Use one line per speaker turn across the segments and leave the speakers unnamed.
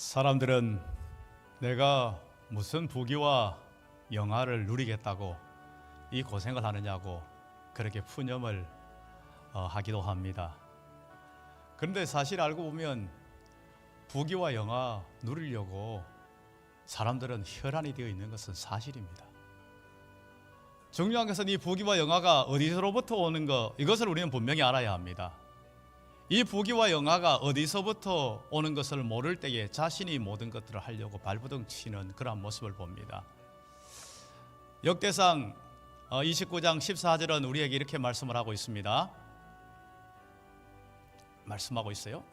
사람들은 내가 무슨 부귀와 영화를 누리겠다고 이 고생을 하느냐고 그렇게 푸념을 하기도 합니다. 그런데 사실 알고 보면 부귀와 영화 누리려고 사람들은 혈안이 되어 있는 것은 사실입니다. 중요한 것은 이 부귀와 영화가 어디서로부터 오는 것, 이것을 우리는 분명히 알아야 합니다. 이 부귀와 영화가 어디서부터 오는 것을 모를 때에 자신이 모든 것들을 하려고 발버둥 치는 그러한 모습을 봅니다. 역대상 29장 14절은 우리에게 이렇게 말씀을 하고 있습니다. 말씀하고 있어요?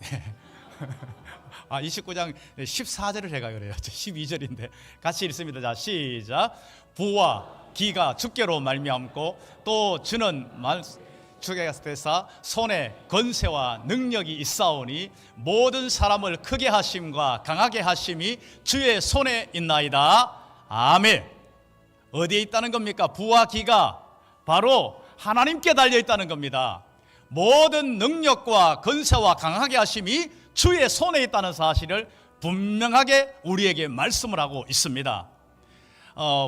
29장 14절을 제가 그래요. 12절인데 같이 읽습니다. 자, 시작. 부와 기가 주께로 말미암고 또 주는 주께서 손에 권세와 능력이 있사오니 모든 사람을 크게 하심과 강하게 하심이 주의 손에 있나이다. 아멘. 어디에 있다는 겁니까? 부와 기가 바로 하나님께 달려 있다는 겁니다. 모든 능력과 권세와 강하게 하심이 주의 손에 있다는 사실을 분명하게 우리에게 말씀을 하고 있습니다.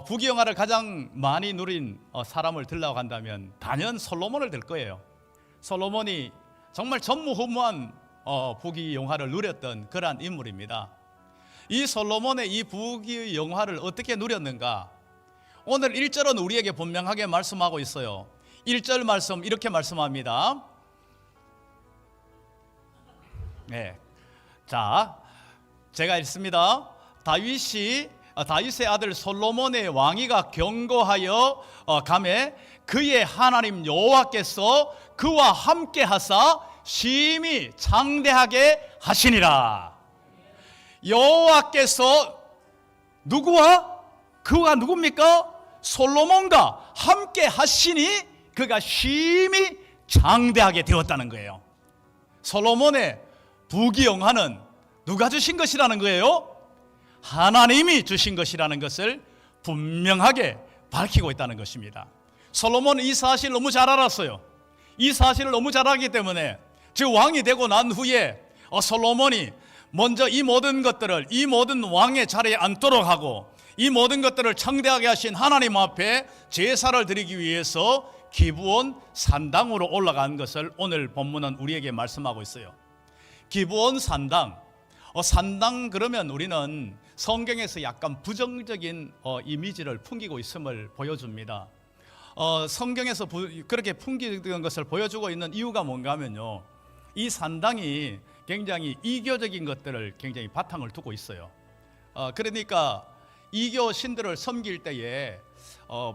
부귀 영화를 가장 많이 누린 사람을 들라고 한다면 단연 솔로몬을 들 거예요. 솔로몬이 정말 전무후무한 부귀 영화를 누렸던 그러한 인물입니다. 이 솔로몬의 이 부귀 영화를 어떻게 누렸는가? 오늘 1절은 우리에게 분명하게 말씀하고 있어요. 1절 말씀 이렇게 말씀합니다. 네, 자, 제가 읽습니다. 다윗의 아들 솔로몬의 왕위가 경고하여 가매 그의 하나님 여호와께서 그와 함께 하사 심히 장대하게 하시니라. 여호와께서 누구와? 그가 누굽니까? 솔로몬과 함께 하시니 그가 심히 장대하게 되었다는 거예요. 솔로몬의 부귀 영화는 누가 주신 것이라는 거예요? 하나님이 주신 것이라는 것을 분명하게 밝히고 있다는 것입니다. 솔로몬은 이 사실을 너무 잘 알았어요. 이 사실을 너무 잘 알기 때문에 즉 왕이 되고 난 후에 솔로몬이 먼저 이 모든 것들을 이 모든 왕의 자리에 앉도록 하고 이 모든 것들을 창대하게 하신 하나님 앞에 제사를 드리기 위해서 기브온 산당으로 올라간 것을 오늘 본문은 우리에게 말씀하고 있어요. 기브온 산당, 산당 그러면 우리는 성경에서 약간 부정적인 이미지를 풍기고 있음을 보여줍니다. 성경에서 그렇게 풍기는 것을 보여주고 있는 이유가 뭔가 하면요, 이 산당이 굉장히 이교적인 것들을 굉장히 바탕을 두고 있어요. 그러니까 이교 신들을 섬길 때에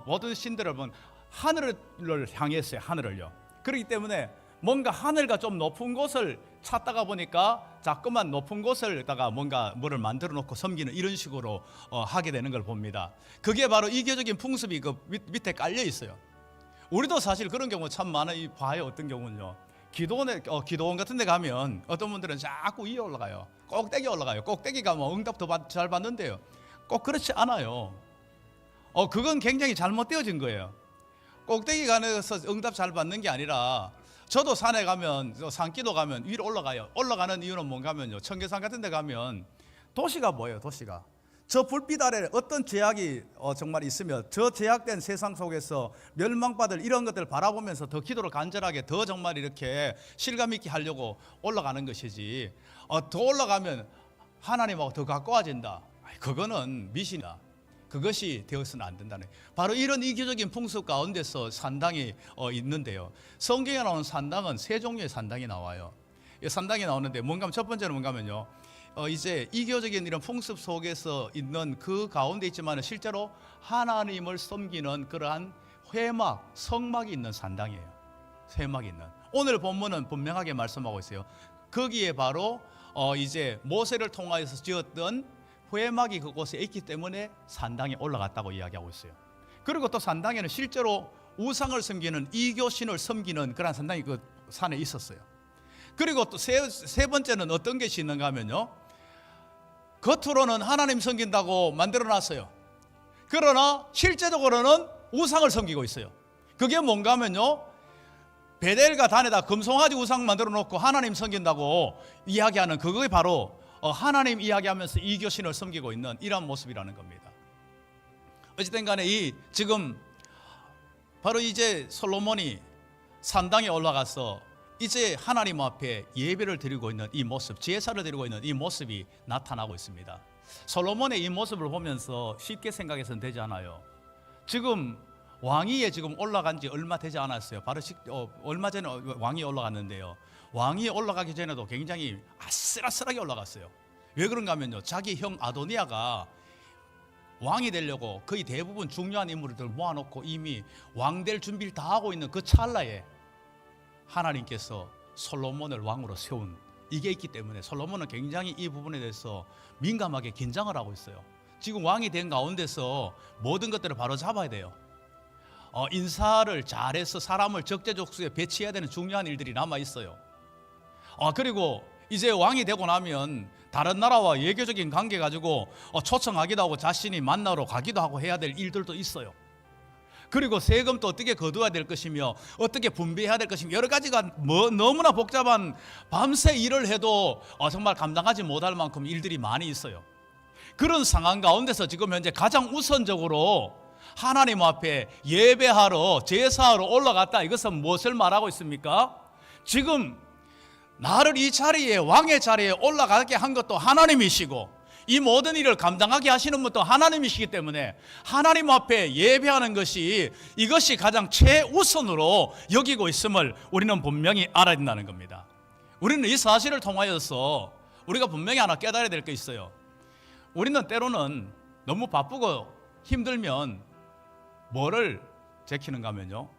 모든 신들을 보면 하늘을 향했어요. 하늘을요. 그렇기 때문에 뭔가 하늘과 좀 높은 곳을 찾다가 보니까 자꾸만 높은 곳을다가 뭐를 만들어 놓고 섬기는 이런 식으로 하게 되는 걸 봅니다. 그게 바로 이교적인 풍습이 그 밑에 깔려 있어요. 우리도 사실 그런 경우 참 많이 봐요. 어떤 경우는요, 기도원 같은 데 가면 어떤 분들은 자꾸 위에 올라가요. 꼭대기 올라가요. 꼭대기 가면 응답 더 잘 받는데요, 꼭 그렇지 않아요. 그건 굉장히 잘못되어진 거예요. 꼭대기 가서 응답 잘 받는 게 아니라, 저도 산에 가면, 산기도 가면 위로 올라가요. 올라가는 이유는 뭔가 하면요, 청계산 같은 데 가면 도시가 보여요. 도시가 저 불빛 아래 어떤 제약이 정말 있으면 저 제약된 세상 속에서 멸망받을 이런 것들을 바라보면서 더 기도를 간절하게 더 정말 이렇게 실감 있게 하려고 올라가는 것이지, 더 올라가면 하나님하고 더 가까워진다, 그거는 미신이다. 그것이 되어서는 안 된다는, 바로 이런 이교적인 풍습 가운데서 산당이 있는데요. 성경에 나오는 산당은 세 종류의 산당이 나와요. 산당이 나오는데 뭔가 첫 번째는 뭔가 하면요, 이제 이교적인 이런 풍습 속에서 있는 그 가운데 있지만 실제로 하나님을 섬기는 그러한 회막, 성막이 있는 산당이에요. 회막이 있는. 오늘 본문은 분명하게 말씀하고 있어요. 거기에 바로 이제 모세를 통하여서 지었던 회막이 그곳에 있기 때문에 산당에 올라갔다고 이야기하고 있어요. 그리고 또 산당에는 실제로 우상을 섬기는 이교신을 섬기는 그런 산당이 그 산에 있었어요. 그리고 또 세 번째는 어떤 것이 있는가 하면요, 겉으로는 하나님 섬긴다고 만들어놨어요. 그러나 실제적으로는 우상을 섬기고 있어요. 그게 뭔가 하면요, 베델과 단에다 금송아지 우상 만들어 놓고 하나님 섬긴다고 이야기하는 그게 바로 하나님 이야기하면서 이 교신을 섬기고 있는 이러한 모습이라는 겁니다. 어쨌든 간에 지금 바로 이제 솔로몬이 산당에 올라가서 이제 하나님 앞에 예배를 드리고 있는 이 모습, 제사를 드리고 있는 이 모습이 나타나고 있습니다. 솔로몬의 이 모습을 보면서 쉽게 생각해서는 되지 않아요. 지금 왕위에 지금 올라간 지 얼마 되지 않았어요. 바로 얼마 전에 왕위에 올라갔는데요. 왕위에 올라가기 전에도 굉장히 아슬아슬하게 올라갔어요. 왜 그런가 하면요, 자기 형 아도니아가 왕이 되려고 거의 대부분 중요한 인물들 모아놓고 이미 왕 될 준비를 다 하고 있는 그 찰나에 하나님께서 솔로몬을 왕으로 세운 이게 있기 때문에 솔로몬은 굉장히 이 부분에 대해서 민감하게 긴장을 하고 있어요. 지금 왕이 된 가운데서 모든 것들을 바로 잡아야 돼요. 인사를 잘해서 사람을 적재적소에 배치해야 되는 중요한 일들이 남아 있어요. 그리고 이제 왕이 되고 나면 다른 나라와 외교적인 관계 가지고 초청하기도 하고 자신이 만나러 가기도 하고 해야 될 일들도 있어요. 그리고 세금도 어떻게 거둬야 될 것이며 어떻게 분배해야 될 것이며 여러 가지가 너무나 복잡한 밤새 일을 해도 정말 감당하지 못할 만큼 일들이 많이 있어요. 그런 상황 가운데서 지금 현재 가장 우선적으로 하나님 앞에 예배하러 제사하러 올라갔다. 이것은 무엇을 말하고 있습니까? 지금 나를 이 자리에 왕의 자리에 올라가게 한 것도 하나님이시고 이 모든 일을 감당하게 하시는 분도 하나님이시기 때문에 하나님 앞에 예배하는 것이 이것이 가장 최우선으로 여기고 있음을 우리는 분명히 알아야 된다는 겁니다. 우리는 이 사실을 통하여서 우리가 분명히 하나 깨달아야 될 게 있어요. 우리는 때로는 너무 바쁘고 힘들면 뭐를 제키는가 하면요,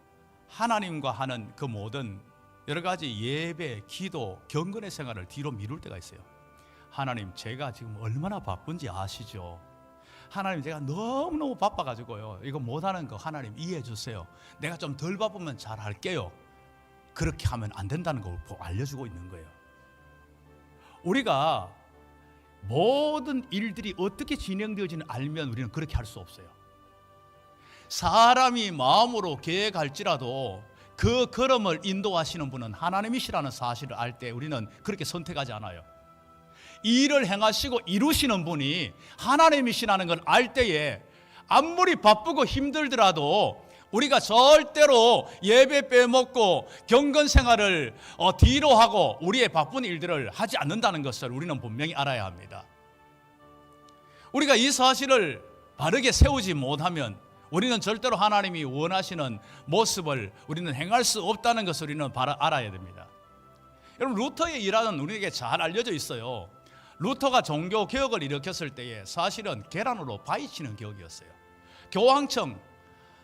하나님과 하는 그 모든 여러 가지 예배, 기도, 경건의 생활을 뒤로 미룰 때가 있어요. 하나님, 제가 지금 얼마나 바쁜지 아시죠? 하나님, 제가 너무너무 바빠가지고요, 이거 못하는 거 하나님 이해해 주세요. 내가 좀 덜 바쁘면 잘 할게요. 그렇게 하면 안 된다는 걸 알려주고 있는 거예요. 우리가 모든 일들이 어떻게 진행되어지는 알면 우리는 그렇게 할 수 없어요. 사람이 마음으로 계획할지라도 그 걸음을 인도하시는 분은 하나님이시라는 사실을 알 때 우리는 그렇게 선택하지 않아요. 일을 행하시고 이루시는 분이 하나님이시라는 걸 알 때에 아무리 바쁘고 힘들더라도 우리가 절대로 예배 빼먹고 경건 생활을 뒤로 하고 우리의 바쁜 일들을 하지 않는다는 것을 우리는 분명히 알아야 합니다. 우리가 이 사실을 바르게 세우지 못하면 우리는 절대로 하나님이 원하시는 모습을 우리는 행할 수 없다는 것을 우리는 알아야 됩니다. 여러분, 루터의 일화는 우리에게 잘 알려져 있어요. 루터가 종교 개혁을 일으켰을 때에 사실은 계란으로 파헤치는 개혁이었어요. 교황청,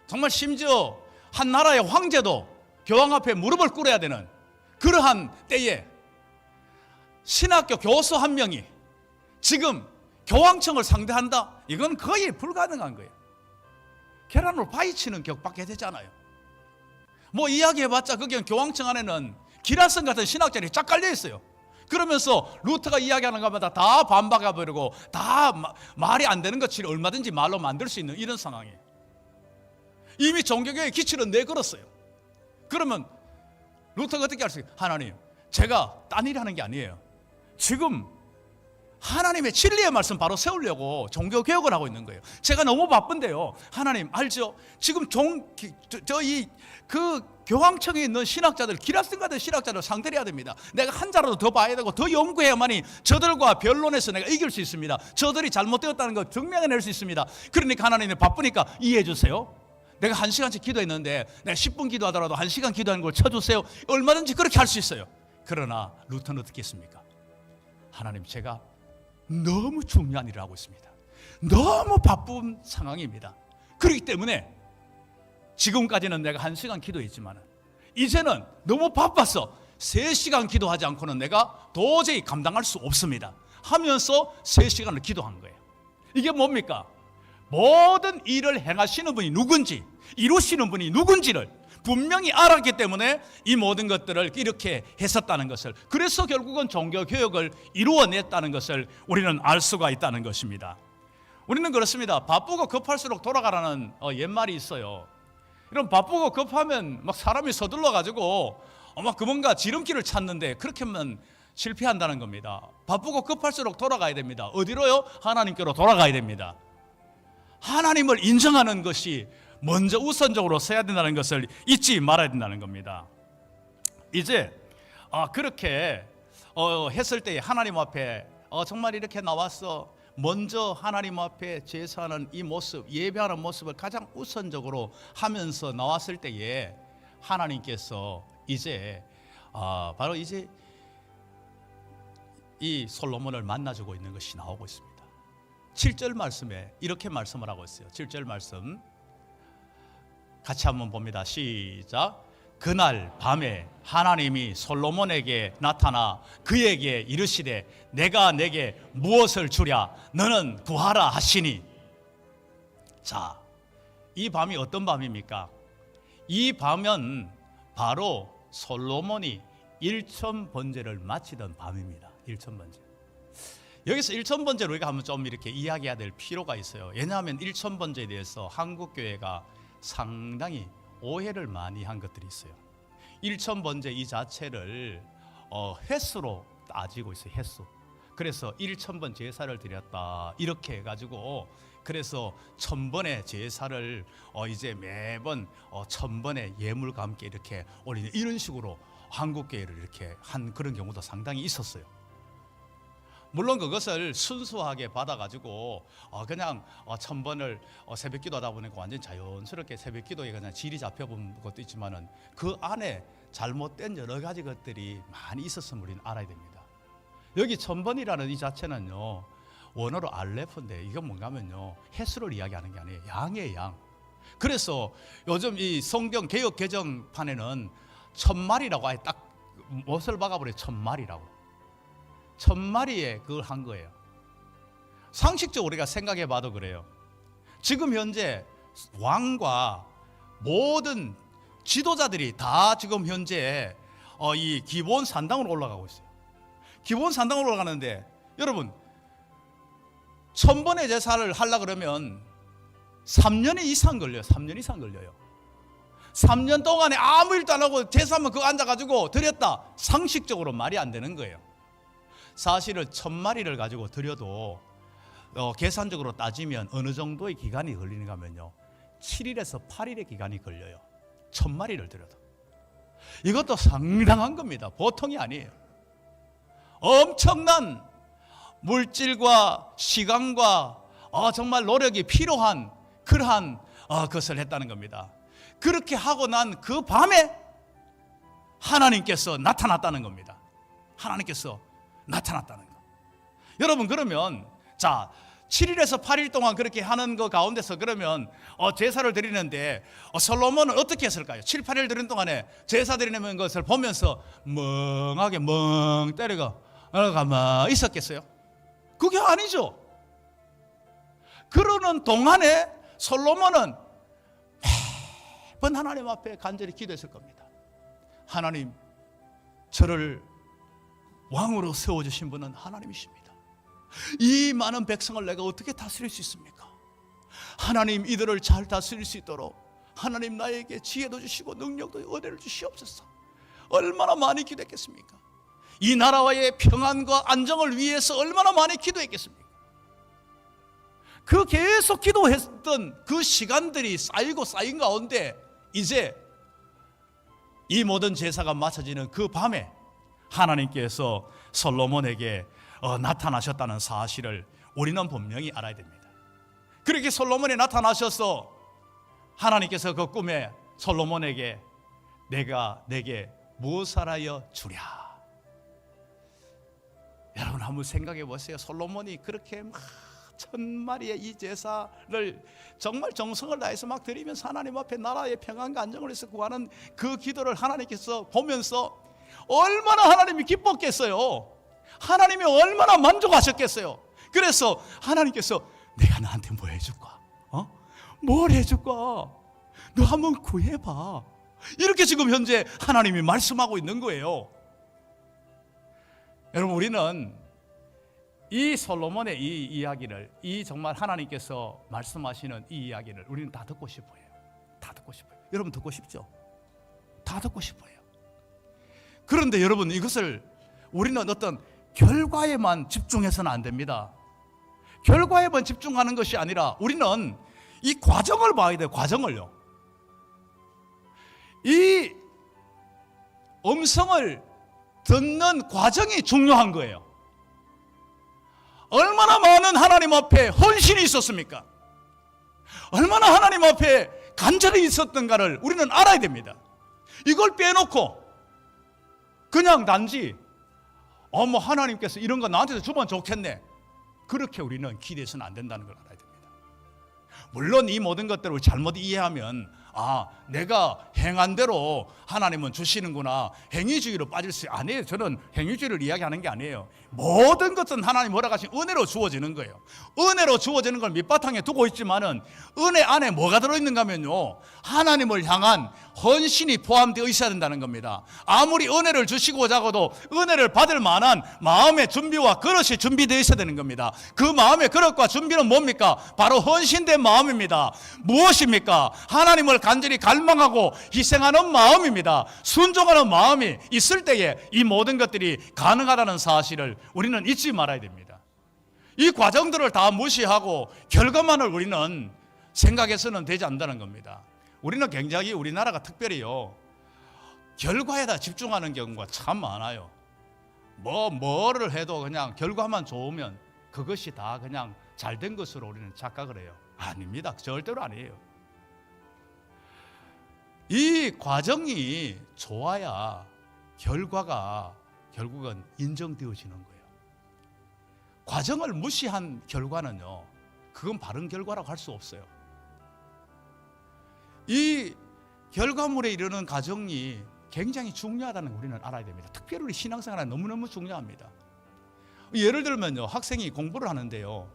정말 심지어 한 나라의 황제도 교황 앞에 무릎을 꿇어야 되는 그러한 때에 신학교 교수 한 명이 지금 교황청을 상대한다? 이건 거의 불가능한 거예요. 계란으로 파헤치는 격밖에 되잖아요. 뭐 이야기해봤자 거기 교황청 안에는 기라성 같은 신학자들이 쫙 깔려 있어요. 그러면서 루터가 이야기하는 것마다 다 반박해버리고 다 말이 안 되는 것을 얼마든지 말로 만들 수 있는 이런 상황이에요. 이미 종교계의 기치를 내걸었어요. 그러면 루터가 어떻게 할 수 있어요? 하나님, 제가 딴 일 하는 게 아니에요. 지금 하나님의 진리의 말씀 바로 세우려고 종교개혁을 하고 있는 거예요. 제가 너무 바쁜데요, 하나님 알죠? 지금 그 교황청에 있는 신학자들, 기라슨 같은 신학자들 상대를 해야 됩니다. 내가 한 자라도 더 봐야 되고 더 연구해야만이 저들과 변론해서 내가 이길 수 있습니다. 저들이 잘못되었다는 걸 증명해낼 수 있습니다. 그러니까 하나님이 바쁘니까 이해해 주세요. 내가 1시간씩 기도했는데 내가 10분 기도하더라도 1시간 기도하는 걸 쳐주세요. 얼마든지 그렇게 할 수 있어요. 그러나 루터는 어떻게 했습니까? 하나님, 제가 너무 중요한 일을 하고 있습니다. 너무 바쁜 상황입니다. 그렇기 때문에 지금까지는 내가 1시간 기도했지만 이제는 너무 바빠서 3시간 기도하지 않고는 내가 도저히 감당할 수 없습니다 하면서 3시간을 기도한 거예요. 이게 뭡니까? 모든 일을 행하시는 분이 누군지, 이루시는 분이 누군지를 분명히 알았기 때문에 이 모든 것들을 이렇게 했었다는 것을, 그래서 결국은 종교개혁을 이루어냈다는 것을 우리는 알 수가 있다는 것입니다. 우리는 그렇습니다. 바쁘고 급할수록 돌아가라는 옛말이 있어요. 이런 바쁘고 급하면 막 사람이 서둘러 가지고 막 뭔가 지름길을 찾는데, 그렇게 하면 실패한다는 겁니다. 바쁘고 급할수록 돌아가야 됩니다. 어디로요? 하나님께로 돌아가야 됩니다. 하나님을 인정하는 것이 먼저 우선적으로 서야 된다는 것을 잊지 말아야 된다는 겁니다. 이제 그렇게 했을 때 하나님 앞에 정말 이렇게 나와서 먼저 하나님 앞에 제사하는 이 모습, 예배하는 모습을 가장 우선적으로 하면서 나왔을 때에 하나님께서 이제 바로 이제 이 솔로몬을 만나주고 있는 것이 나오고 있습니다. 7절 말씀에 이렇게 말씀을 하고 있어요. 7절 말씀 같이 한번 봅니다. 시작. 그날 밤에 하나님이 솔로몬에게 나타나 그에게 이르시되 내가 내게 무엇을 주랴 너는 구하라 하시니. 자, 이 밤이 어떤 밤입니까? 이 밤은 바로 솔로몬이 1000번제를 마치던 밤입니다. 1000번제. 여기서 1000번제를 우리가 한번 좀 이렇게 이야기해야 될 필요가 있어요. 왜냐하면 1000번제에 대해서 한국교회가 상당히 오해를 많이 한 것들이 있어요. 1000번제 이 자체를 횟수로 따지고 있어요. 횟수. 그래서 1000번 제사를 드렸다 이렇게 해가지고 그래서 1000번의 제사를 이제 매번 1000번의 예물과 함께 이렇게 올리는 이런 식으로 한국교회를 이렇게 한 그런 경우도 상당히 있었어요. 물론 그것을 순수하게 받아가지고 그냥 1000번을 새벽기도 하다 보니까 완전 자연스럽게 새벽기도에 그냥 질이 잡혀본 것도 있지만은 그 안에 잘못된 여러 가지 것들이 많이 있었음을 우리는 알아야 됩니다. 여기 1000번이라는 이 자체는요 원어로 알레프인데 이건 뭔가 하면요 횟수를 이야기하는 게 아니에요. 양이에요, 양. 그래서 요즘 이 성경 개역 개정판에는 1000마리라고 아예 딱 못을 박아버려요. 1000마리라고. 1000마리에 그걸 한 거예요. 상식적으로 우리가 생각해 봐도 그래요. 지금 현재 왕과 모든 지도자들이 다 지금 현재 이 기본 산당으로 올라가고 있어요. 기본 산당으로 올라가는데 여러분 1000번의 제사를 하려고 그러면 3년 이상 걸려요. 3년 이상 걸려요. 3년 동안에 아무 일도 안 하고 제사만 그거 앉아가지고 드렸다. 상식적으로 말이 안 되는 거예요. 사실은 1000마리를 가지고 드려도 계산적으로 따지면 어느 정도의 기간이 걸리는가 하면요 7일에서 8일의 기간이 걸려요. 1000마리를 드려도. 이것도 상당한 겁니다. 보통이 아니에요. 엄청난 물질과 시간과 정말 노력이 필요한 그러한 것을 했다는 겁니다. 그렇게 하고 난 그 밤에 하나님께서 나타났다는 겁니다. 하나님께서 나타났다는 거. 여러분 그러면 자 7일에서 8일 동안 그렇게 하는 거 가운데서 그러면 제사를 드리는데 솔로몬은 어떻게 했을까요? 7, 8일 드리는 동안에 제사 드리는 것을 보면서 멍하게 멍 때리고 가만히 있었겠어요? 그게 아니죠. 그러는 동안에 솔로몬은 매번 하나님 앞에 간절히 기도했을 겁니다. 하나님 저를 왕으로 세워주신 분은 하나님이십니다. 이 많은 백성을 내가 어떻게 다스릴 수 있습니까? 하나님 이들을 잘 다스릴 수 있도록 하나님 나에게 지혜도 주시고 능력도 은혜를 주시옵소서. 얼마나 많이 기도했겠습니까? 이 나라와의 평안과 안정을 위해서 얼마나 많이 기도했겠습니까? 그 계속 기도했던 그 시간들이 쌓이고 쌓인 가운데 이제 이 모든 제사가 마쳐지는 그 밤에 하나님께서 솔로몬에게 나타나셨다는 사실을 우리는 분명히 알아야 됩니다. 그렇게 솔로몬이 나타나셔서 하나님께서 그 꿈에 솔로몬에게 내가 내게 무엇을 하여 주랴. 여러분 한번 생각해 보세요. 솔로몬이 그렇게 막 1000마리의 이 제사를 정말 정성을 다해서 막 드리면서 하나님 앞에 나라의 평안과 안정을 위해서 구하는 그 기도를 하나님께서 보면서 얼마나 하나님이 기뻤겠어요. 하나님이 얼마나 만족하셨겠어요. 그래서 하나님께서 내가 너한테 뭐 해줄까? 뭘 해줄까? 너 한번 구해봐. 이렇게 지금 현재 하나님이 말씀하고 있는 거예요. 여러분 우리는 이 솔로몬의 이 이야기를 이 정말 하나님께서 말씀하시는 이 이야기를 우리는 다 듣고 싶어요. 다 듣고 싶어요. 여러분 듣고 싶죠? 다 듣고 싶어요. 그런데 여러분 이것을 우리는 어떤 결과에만 집중해서는 안 됩니다. 결과에만 집중하는 것이 아니라 우리는 이 과정을 봐야 돼요. 과정을요. 이 음성을 듣는 과정이 중요한 거예요. 얼마나 많은 하나님 앞에 헌신이 있었습니까? 얼마나 하나님 앞에 간절히 있었던가를 우리는 알아야 됩니다. 이걸 빼놓고 그냥 단지 뭐 하나님께서 이런 거 나한테 주면 좋겠네, 그렇게 우리는 기대해서는 안 된다는 걸 알아야 됩니다. 물론 이 모든 것들을 잘못 이해하면 내가 행한 대로 하나님은 주시는구나, 행위주의로 빠질 수 아니에요. 저는 행위주의를 이야기하는 게 아니에요. 모든 것은 하나님 허락하신 은혜로 주어지는 거예요. 은혜로 주어지는 걸 밑바탕에 두고 있지만은 은혜 안에 뭐가 들어있는가 하면요, 하나님을 향한 헌신이 포함되어 있어야 된다는 겁니다. 아무리 은혜를 주시고자 하고도 은혜를 받을 만한 마음의 준비와 그릇이 준비되어 있어야 되는 겁니다. 그 마음의 그릇과 준비는 뭡니까? 바로 헌신된 마음입니다. 무엇입니까? 하나님을 간절히 갈망하고 희생하는 마음입니다. 순종하는 마음이 있을 때에 이 모든 것들이 가능하다는 사실을 우리는 잊지 말아야 됩니다. 이 과정들을 다 무시하고 결과만을 우리는 생각해서는 되지 않는다는 겁니다. 우리는 굉장히 우리나라가 특별히요, 결과에다 집중하는 경우가 참 많아요. 뭐를 해도 그냥 결과만 좋으면 그것이 다 그냥 잘된 것으로 우리는 착각을 해요. 아닙니다. 절대로 아니에요. 이 과정이 좋아야 결과가 결국은 인정되어지는 거예요. 과정을 무시한 결과는요, 그건 바른 결과라고 할 수 없어요. 이 결과물에 이르는 과정이 굉장히 중요하다는 걸 우리는 알아야 됩니다. 특별히 우리 신앙생활은 너무너무 중요합니다. 예를 들면요, 학생이 공부를 하는데요,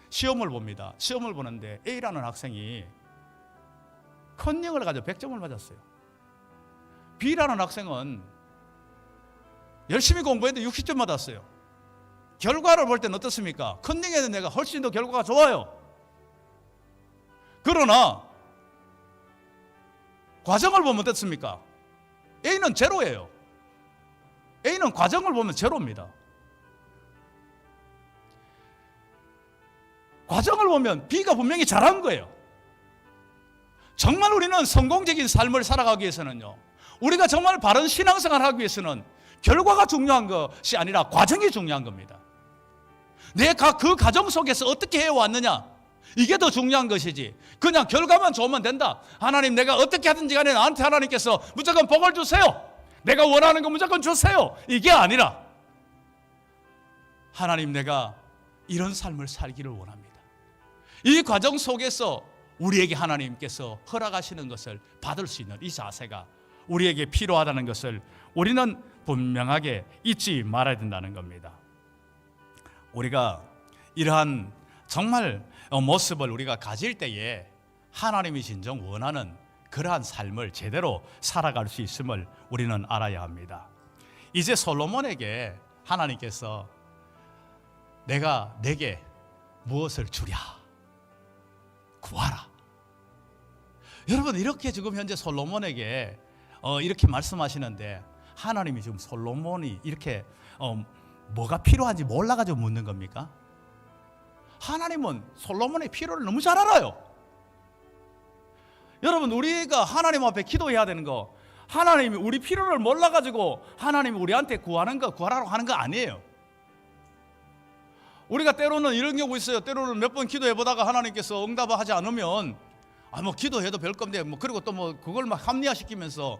시험을 봅니다. 시험을 보는데 A라는 학생이 컨닝을 가지고 100점을 맞았어요. B라는 학생은 열심히 공부했는데 60점 받았어요. 결과를 볼 때는 어떻습니까? 컨닝에는 내가 훨씬 더 결과가 좋아요. 그러나 과정을 보면 어떻습니까? A는 제로예요. A는 과정을 보면 제로입니다. 과정을 보면 B가 분명히 잘한 거예요. 정말 우리는 성공적인 삶을 살아가기 위해서는요, 우리가 정말 바른 신앙생활을 하기 위해서는 결과가 중요한 것이 아니라 과정이 중요한 겁니다. 내가 그 과정 속에서 어떻게 해왔느냐, 이게 더 중요한 것이지, 그냥 결과만 좋으면 된다. 하나님, 내가 어떻게 하든지 간에 나한테 하나님께서 무조건 복을 주세요, 내가 원하는 거 무조건 주세요, 이게 아니라 하나님, 내가 이런 삶을 살기를 원합니다. 이 과정 속에서 우리에게 하나님께서 허락하시는 것을 받을 수 있는 이 자세가 우리에게 필요하다는 것을 우리는 분명하게 잊지 말아야 된다는 겁니다. 우리가 이러한 정말 모습을 우리가 가질 때에 하나님이 진정 원하는 그러한 삶을 제대로 살아갈 수 있음을 우리는 알아야 합니다. 이제 솔로몬에게 하나님께서 내가 내게 무엇을 주랴, 구하라. 여러분, 이렇게 지금 현재 솔로몬에게 이렇게 말씀하시는데 하나님이 지금 솔로몬이 이렇게 뭐가 필요한지 몰라가지고 묻는 겁니까? 하나님은 솔로몬의 필요를 너무 잘 알아요. 여러분, 우리가 하나님 앞에 기도해야 되는 거, 하나님이 우리 필요를 몰라가지고 하나님이 우리한테 구하라고 하는 거 아니에요. 우리가 때로는 이런 경우 있어요. 때로는 몇 번 기도해보다가 하나님께서 응답하지 않으면 기도해도 별 건데 그리고 또 그걸 막 합리화시키면서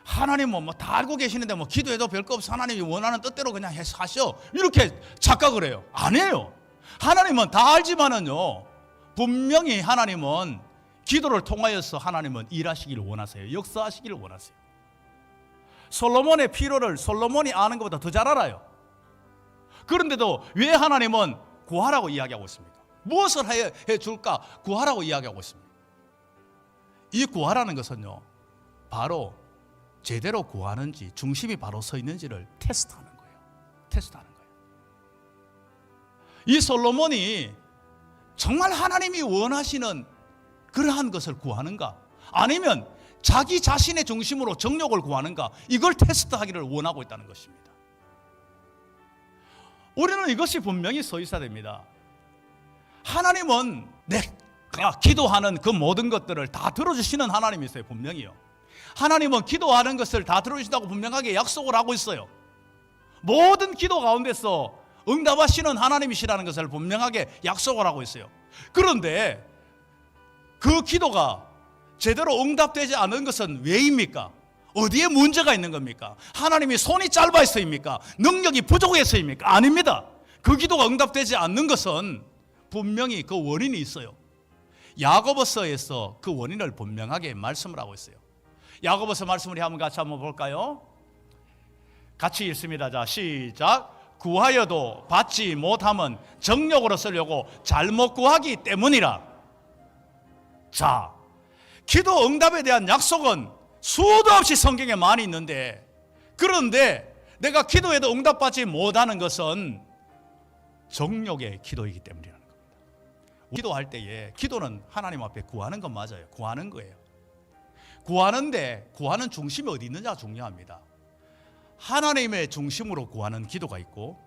하나님은 다 알고 계시는데 기도해도 별 거 없어, 하나님이 원하는 뜻대로 그냥 해서 하셔, 이렇게 착각을 해요. 아니에요. 하나님은 다 알지만은요, 분명히 하나님은 기도를 통하여서 하나님은 일하시기를 원하세요. 역사하시기를 원하세요. 솔로몬의 필요를 솔로몬이 아는 것보다 더 잘 알아요. 그런데도 왜 하나님은 구하라고 이야기하고 있습니까? 무엇을 해줄까? 구하라고 이야기하고 있습니다. 이 구하라는 것은요, 바로 제대로 구하는지, 중심이 바로 서 있는지를 테스트하는 거예요. 테스트하는 거예요. 이 솔로몬이 정말 하나님이 원하시는 그러한 것을 구하는가, 아니면 자기 자신의 중심으로 정욕을 구하는가, 이걸 테스트하기를 원하고 있다는 것입니다. 우리는 이것이 분명히 서 있어야 됩니다. 하나님은 내가 기도하는 그 모든 것들을 다 들어주시는 하나님이세요. 분명히요. 하나님은 기도하는 것을 다 들어주신다고 분명하게 약속을 하고 있어요. 모든 기도 가운데서 응답하시는 하나님이시라는 것을 분명하게 약속을 하고 있어요. 그런데 그 기도가 제대로 응답되지 않은 것은 왜입니까? 어디에 문제가 있는 겁니까? 하나님이 손이 짧아서입니까? 능력이 부족해서입니까? 아닙니다. 그 기도가 응답되지 않는 것은 분명히 그 원인이 있어요. 야고보서에서 그 원인을 분명하게 말씀을 하고 있어요. 야고보서 말씀을 같이 한번 볼까요? 같이 읽습니다. 자, 시작. 구하여도 받지 못함은 정욕으로 쓰려고 잘못 구하기 때문이라. 자, 기도 응답에 대한 약속은 수도 없이 성경에 많이 있는데, 그런데 내가 기도해도 응답받지 못하는 것은 정욕의 기도이기 때문이라는 겁니다. 기도할 때에 기도는 하나님 앞에 구하는 건 맞아요. 구하는 거예요. 구하는데 구하는 중심이 어디 있느냐가 중요합니다. 하나님의 중심으로 구하는 기도가 있고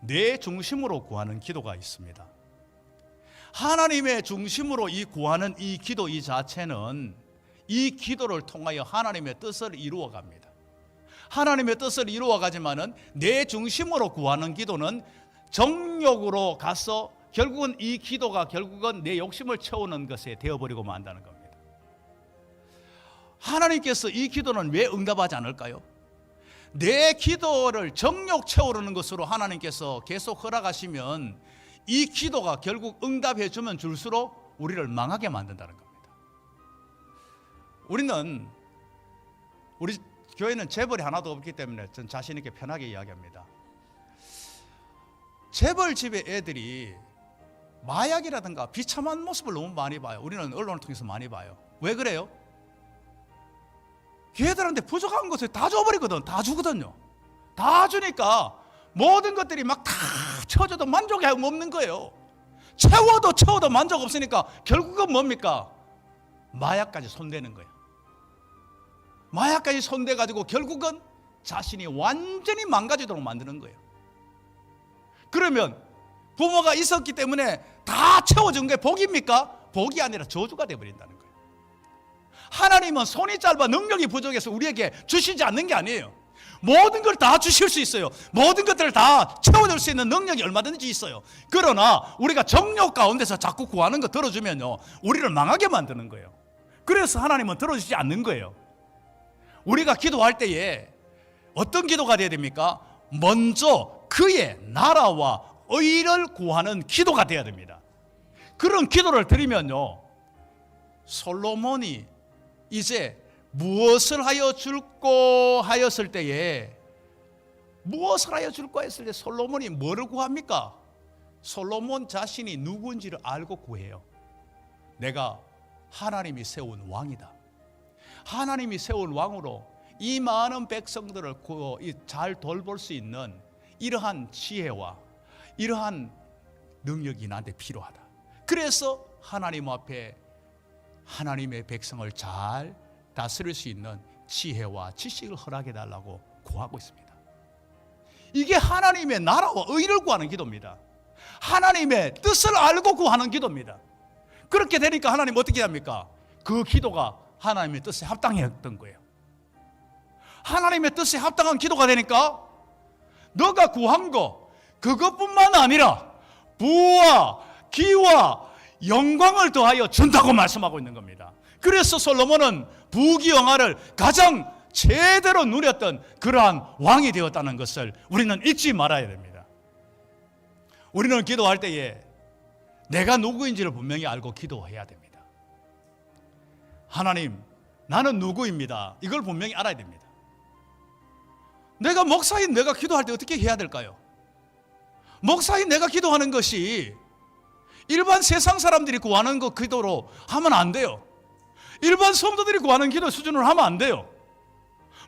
내 중심으로 구하는 기도가 있습니다. 하나님의 중심으로 이 구하는 이 기도 이 자체는 이 기도를 통하여 하나님의 뜻을 이루어 갑니다. 하나님의 뜻을 이루어 가지만은 내 중심으로 구하는 기도는 정욕으로 가서 결국은 이 기도가 결국은 내 욕심을 채우는 것에 되어버리고 만다는 겁니다. 하나님께서 이 기도는 왜 응답하지 않을까요? 내 기도를 정욕 채우려는 것으로 하나님께서 계속 허락하시면 이 기도가 결국 응답해 주면 줄수록 우리를 망하게 만든다는 겁니다. 우리 교회는 재벌이 하나도 없기 때문에 전 자신 있게 편하게 이야기합니다. 재벌 집의 애들이 마약이라든가 비참한 모습을 너무 많이 봐요. 우리는 언론을 통해서 많이 봐요. 왜 그래요? 걔들한테 부족한 것을 다 줘버리거든. 다 주거든요. 다 주니까 모든 것들이 막 다 채워줘도 만족이 없는 거예요. 채워도 만족 없으니까 결국은 뭡니까? 마약까지 손대는 거예요. 마약까지 손대가지고 결국은 자신이 완전히 망가지도록 만드는 거예요. 그러면 부모가 있었기 때문에 다 채워준 게 복입니까? 복이 아니라 저주가 되어버린다는 거예요. 하나님은 손이 짧아 능력이 부족해서 우리에게 주시지 않는 게 아니에요. 모든 걸 다 주실 수 있어요. 모든 것들을 다 채워줄 수 있는 능력이 얼마든지 있어요. 그러나 우리가 정욕 가운데서 자꾸 구하는 거 들어주면요, 우리를 망하게 만드는 거예요. 그래서 하나님은 들어주지 않는 거예요. 우리가 기도할 때에 어떤 기도가 돼야 됩니까? 먼저 그의 나라와 의를 구하는 기도가 돼야 됩니다. 그런 기도를 드리면요, 솔로몬이 이제 무엇을 하여 줄꼬 하였을 때에, 무엇을 하여 줄꼬 했을 때 솔로몬이 뭐를 구합니까? 솔로몬 자신이 누구인지를 알고 구해요. 내가 하나님이 세운 왕이다. 하나님이 세운 왕으로 이 많은 백성들을 잘 돌볼 수 있는 이러한 지혜와 이러한 능력이 나한테 필요하다. 그래서 하나님 앞에 하나님의 백성을 잘 다스릴 수 있는 지혜와 지식을 허락해 달라고 구하고 있습니다. 이게 하나님의 나라와 의를 구하는 기도입니다. 하나님의 뜻을 알고 구하는 기도입니다. 그렇게 되니까 하나님 어떻게 합니까? 그 기도가 하나님의 뜻에 합당했던 거예요. 하나님의 뜻에 합당한 기도가 되니까 너가 구한 거 그것뿐만 아니라 부와 기와 영광을 더하여 준다고 말씀하고 있는 겁니다. 그래서 솔로몬은 부귀영화를 가장 제대로 누렸던 그러한 왕이 되었다는 것을 우리는 잊지 말아야 됩니다. 우리는 기도할 때에 내가 누구인지를 분명히 알고 기도해야 됩니다. 하나님, 나는 누구입니다. 이걸 분명히 알아야 됩니다. 내가 목사인 내가 기도할 때 어떻게 해야 될까요? 목사인 내가 기도하는 것이 일반 세상 사람들이 구하는 그 기도로 하면 안 돼요. 일반 성도들이 구하는 기도 수준으로 하면 안 돼요.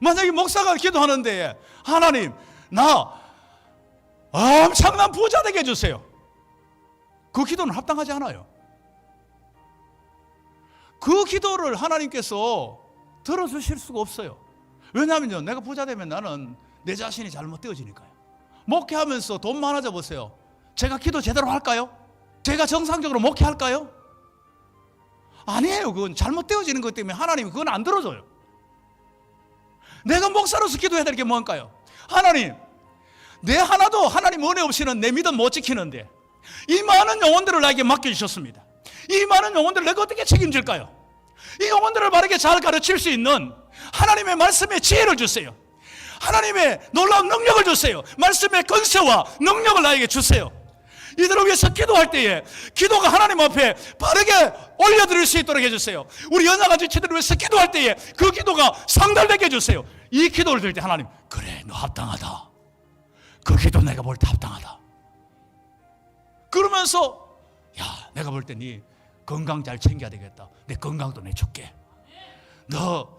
만약에 목사가 기도하는데 하나님, 나 엄청난 부자 되게 해주세요. 그 기도는 합당하지 않아요. 그 기도를 하나님께서 들어주실 수가 없어요. 왜냐하면요, 내가 부자 되면 나는 내 자신이 잘못되어지니까요. 목회하면서 돈 많아져 보세요. 제가 기도 제대로 할까요? 제가 정상적으로 목회할까요? 아니에요. 그건 잘못되어지는 것 때문에 하나님이 그건 안 들어줘요. 내가 목사로서 기도해야 될 게 뭔가요? 하나님, 내 하나도 하나님 은혜 없이는 내 믿음 못 지키는데 이 많은 영혼들을 나에게 맡겨주셨습니다. 이 많은 영혼들을 내가 어떻게 책임질까요? 이 영혼들을 바르게 잘 가르칠 수 있는 하나님의 말씀에 지혜를 주세요. 하나님의 놀라운 능력을 주세요. 말씀의 권세와 능력을 나에게 주세요. 이들을 위해서 기도할 때에 기도가 하나님 앞에 바르게 올려드릴 수 있도록 해주세요. 우리 연약한지체들을 위해서 기도할 때에 그 기도가 상달되게 해주세요. 이 기도를 드릴 때 하나님, 그래, 너 합당하다. 그 기도 내가 볼 때 합당하다. 그러면서 야, 내가 볼 때 네 건강 잘 챙겨야 되겠다. 내 건강도 내 줄게. 너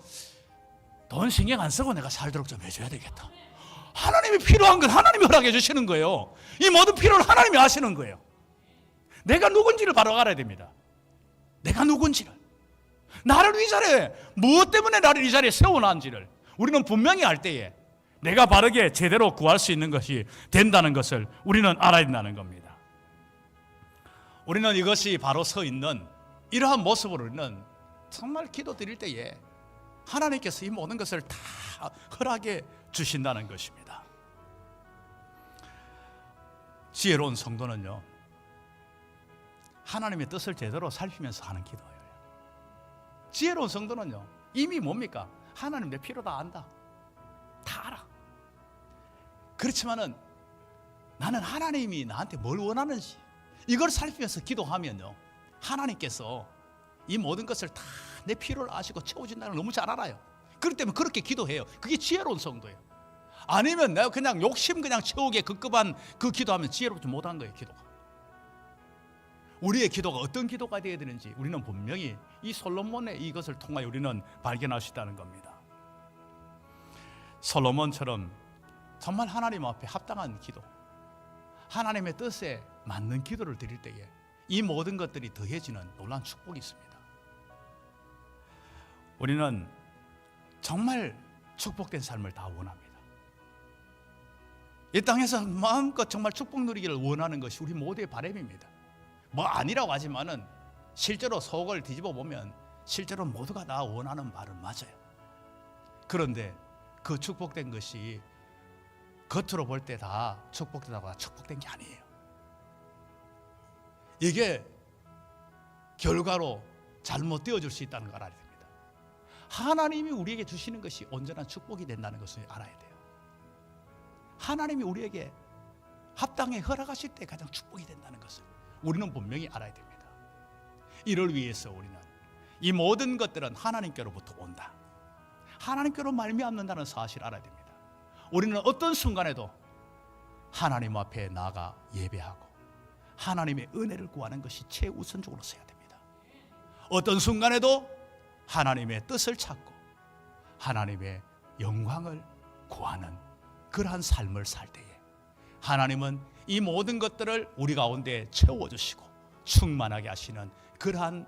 돈 신경 안 쓰고 내가 살도록 좀 해줘야 되겠다. 하나님이 필요한 건 하나님이 허락해 주시는 거예요. 이 모든 필요를 하나님이 하시는 거예요. 내가 누군지를 바로 알아야 됩니다. 내가 누군지를, 나를 이 자리에 무엇 때문에 나를 이 자리에 세워놨는지를 우리는 분명히 알 때에 내가 바르게 제대로 구할 수 있는 것이 된다는 것을 우리는 알아야 된다는 겁니다. 우리는 이것이 바로 서 있는 이러한 모습으로 우리는 정말 기도 드릴 때에 하나님께서 이 모든 것을 다 허락해 주신다는 것입니다. 지혜로운 성도는요, 하나님의 뜻을 제대로 살피면서 하는 기도예요. 지혜로운 성도는요, 이미 뭡니까? 하나님 내 필요 다 안다. 다 알아. 그렇지만은 나는 하나님이 나한테 뭘 원하는지 이걸 살피면서 기도하면요, 하나님께서 이 모든 것을 다 내 필요를 아시고 채워준다는 걸 너무 잘 알아요. 그렇기 때문에 그렇게 기도해요. 그게 지혜로운 성도예요. 아니면 내가 그냥 욕심 그냥 채우기에 급급한 그 기도하면 지혜롭지 못한 거예요. 기도가, 우리의 기도가 어떤 기도가 되어야 되는지 우리는 분명히 이 솔로몬의 이것을 통하여 우리는 발견할 수 있다는 겁니다. 솔로몬처럼 정말 하나님 앞에 합당한 기도, 하나님의 뜻에 맞는 기도를 드릴 때에 이 모든 것들이 더해지는 놀라운 축복이 있습니다. 우리는 정말 축복된 삶을 다 원합니다. 이 땅에서 마음껏 정말 축복 누리기를 원하는 것이 우리 모두의 바람입니다. 뭐 아니라고 하지만은 실제로 속을 뒤집어 보면 실제로 모두가 다 원하는 바는 맞아요. 그런데 그 축복된 것이 겉으로 볼 때 다 축복되다가 축복된 게 아니에요. 이게 결과로 잘못되어질 수 있다는 걸 알아야 됩니다. 하나님이 우리에게 주시는 것이 온전한 축복이 된다는 것을 알아야 돼요. 하나님이 우리에게 합당히 허락하실 때 가장 축복이 된다는 것을 우리는 분명히 알아야 됩니다. 이를 위해서 우리는 이 모든 것들은 하나님께로부터 온다, 하나님께로 말미암는다는 사실을 알아야 됩니다. 우리는 어떤 순간에도 하나님 앞에 나아가 예배하고 하나님의 은혜를 구하는 것이 최우선적으로 서야 됩니다. 어떤 순간에도 하나님의 뜻을 찾고 하나님의 영광을 구하는 그러한 삶을 살 때에 하나님은 이 모든 것들을 우리 가운데 채워주시고 충만하게 하시는 그러한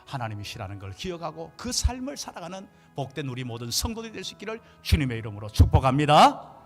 하나님이시라는 걸 기억하고 그 삶을 살아가는 복된 우리 모든 성도들이 될 수 있기를 주님의 이름으로 축복합니다.